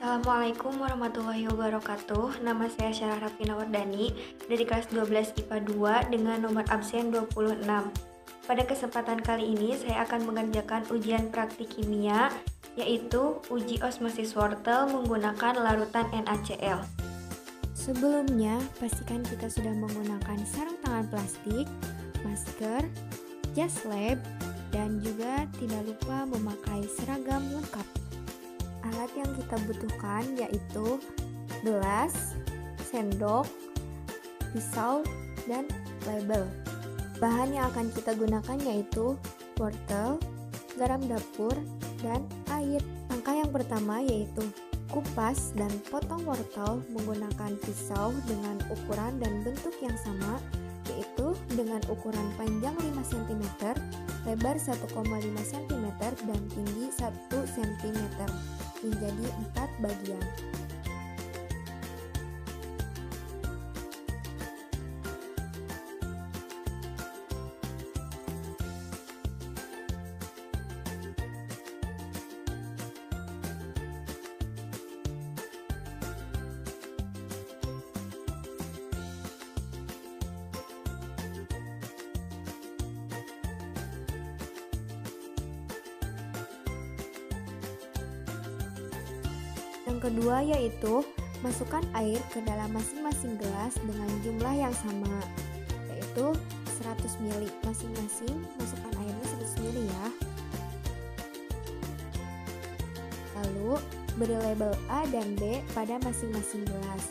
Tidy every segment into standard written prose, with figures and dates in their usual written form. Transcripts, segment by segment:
Assalamualaikum warahmatullahi wabarakatuh. Nama saya Syarah Rafina Wardani dari kelas 12 IPA 2 dengan nomor absen 26. Pada kesempatan kali ini saya akan mengerjakan ujian praktik kimia, yaitu uji osmosis wortel menggunakan larutan NaCl. Sebelumnya, pastikan kita sudah menggunakan sarung tangan plastik, masker, jas lab, dan juga tidak lupa memakai seragam lengkap. Alat yang kita butuhkan yaitu gelas, sendok, pisau, dan label. Bahan yang akan kita gunakan yaitu wortel, garam dapur, dan air. Langkah yang pertama yaitu kupas dan potong wortel menggunakan pisau dengan ukuran dan bentuk yang sama, yaitu dengan ukuran panjang 5 cm, lebar 1,5 cm, dan tinggi 1 cm menjadi 4 bagian. Yang kedua yaitu masukkan air ke dalam masing-masing gelas dengan jumlah yang sama, yaitu 100 ml. Masing-masing masukkan airnya 100 ml ya. Lalu beri label A dan B pada masing-masing gelas.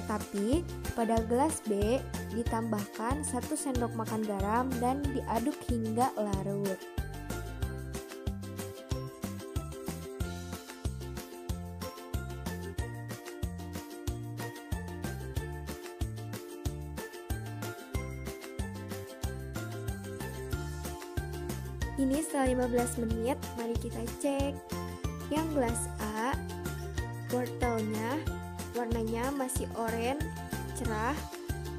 Tapi pada gelas B ditambahkan 1 sendok makan garam dan diaduk hingga larut. Ini setelah 15 menit, mari kita cek. Yang gelas A, wortelnya warnanya masih oranye, cerah,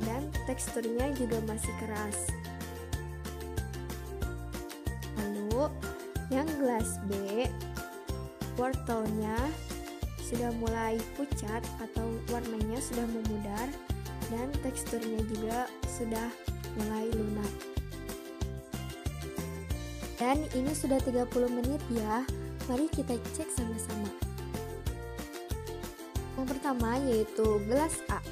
dan teksturnya juga masih keras. Lalu, yang gelas B, wortelnya sudah mulai pucat atau warnanya sudah memudar, dan teksturnya juga sudah mulai lunak. Dan ini sudah 30 menit ya. Mari kita cek sama-sama. Yang pertama yaitu gelas A.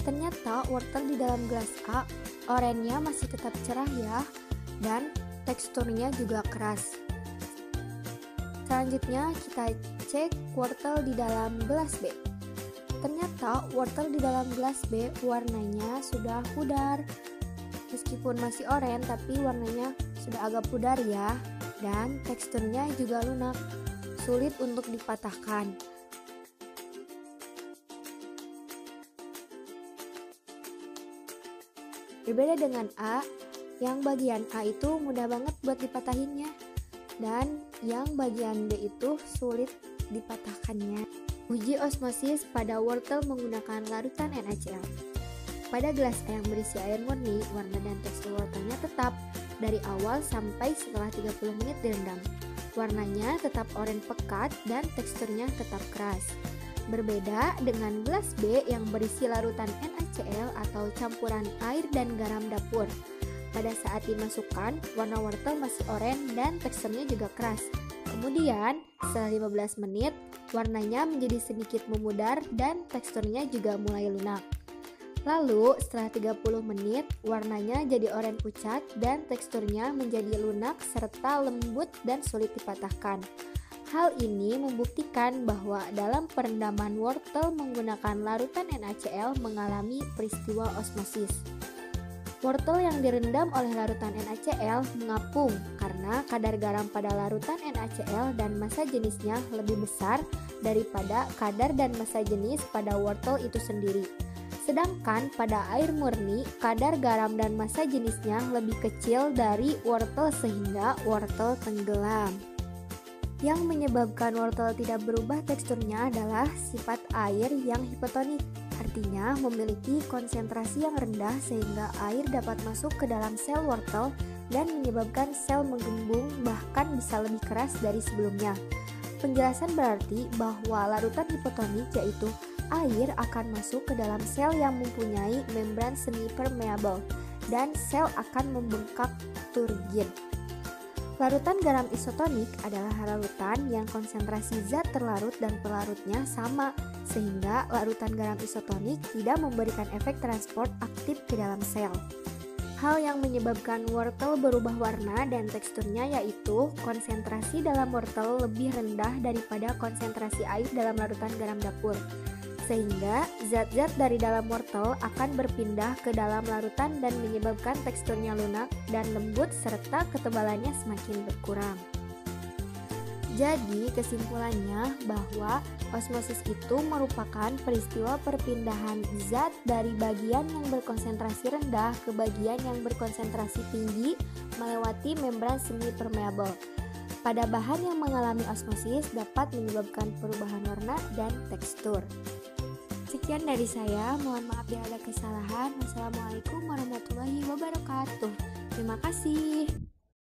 Ternyata wortel di dalam gelas A oranye masih tetap cerah ya, dan teksturnya juga keras. Selanjutnya kita cek wortel di dalam gelas B. Ternyata wortel di dalam gelas B warnanya sudah pudar. Meskipun masih oranye tapi warnanya sudah agak pudar ya, dan teksturnya juga lunak, sulit untuk dipatahkan. Berbeda dengan A, yang bagian A itu mudah banget buat dipatahinnya, dan yang bagian B itu sulit dipatahkannya. Uji osmosis pada wortel menggunakan larutan NaCl. Pada gelas yang berisi air murni, warna dan tekstur wortelnya tetap dari awal sampai setelah 30 menit direndam. Warnanya tetap oranye pekat dan teksturnya tetap keras. Berbeda dengan gelas B yang berisi larutan NaCl atau campuran air dan garam dapur. Pada saat dimasukkan, warna wortel masih oranye dan teksturnya juga keras. Kemudian, setelah 15 menit, warnanya menjadi sedikit memudar dan teksturnya juga mulai lunak. Lalu setelah 30 menit warnanya jadi oranye pucat dan teksturnya menjadi lunak serta lembut dan sulit dipatahkan. Hal ini membuktikan bahwa dalam perendaman wortel menggunakan larutan NaCl mengalami peristiwa osmosis. Wortel yang direndam oleh larutan NaCl mengapung karena kadar garam pada larutan NaCl dan massa jenisnya lebih besar daripada kadar dan massa jenis pada wortel itu sendiri. Sedangkan pada air murni, kadar garam dan massa jenisnya lebih kecil dari wortel sehingga wortel tenggelam. Yang menyebabkan wortel tidak berubah teksturnya adalah sifat air yang hipotonik, artinya memiliki konsentrasi yang rendah sehingga air dapat masuk ke dalam sel wortel dan menyebabkan sel menggembung bahkan bisa lebih keras dari sebelumnya. Penjelasan berarti bahwa larutan hipotonik yaitu air akan masuk ke dalam sel yang mempunyai membran semi permeable dan sel akan membengkak turgid. Larutan garam isotonik adalah larutan yang konsentrasi zat terlarut dan pelarutnya sama, sehingga larutan garam isotonik tidak memberikan efek transport aktif ke dalam sel. Hal yang menyebabkan wortel berubah warna dan teksturnya yaitu konsentrasi dalam wortel lebih rendah daripada konsentrasi air dalam larutan garam dapur. Sehingga zat-zat dari dalam wortel akan berpindah ke dalam larutan dan menyebabkan teksturnya lunak dan lembut serta ketebalannya semakin berkurang. Jadi kesimpulannya bahwa osmosis itu merupakan peristiwa perpindahan zat dari bagian yang berkonsentrasi rendah ke bagian yang berkonsentrasi tinggi melewati membran semi permeable. Pada bahan yang mengalami osmosis dapat menyebabkan perubahan warna dan tekstur. Sekian dari saya, mohon maaf bila ada kesalahan. Wassalamualaikum warahmatullahi wabarakatuh. Terima kasih.